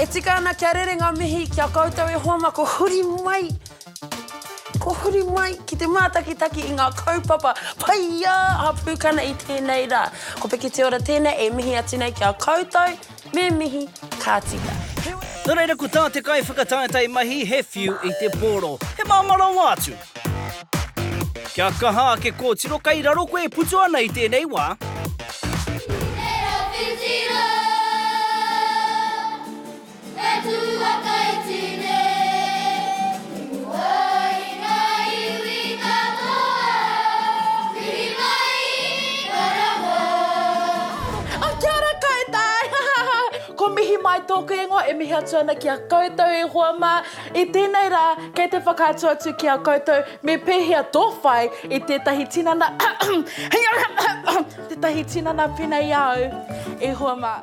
E tika ana kia rerenga mihi, kia koutou e hoa ma ko huri mai. Ko huri mai ki te mātakitaki i ngā kaupapa. Paia a Pūkana i tēnei rā. Ko peki te ora tēnei e mihi atu nei kia koutou, me mihi ka tika. Nō reira ko tā te kai whakataetai mahi he whiu i te pōro. He māmarau atu. Kia kaha ke kōtiro kai raro koe putu ana i tēnei wā. Ko mihi mai tōku ingoa e mihi atu ana ki a koutou e hoa mā. I tēnei rā, kei te whakātu atu ki a koutou me pēhea tōwhai i tētahi tinana... tētahi tinana pina iau e hoa mā.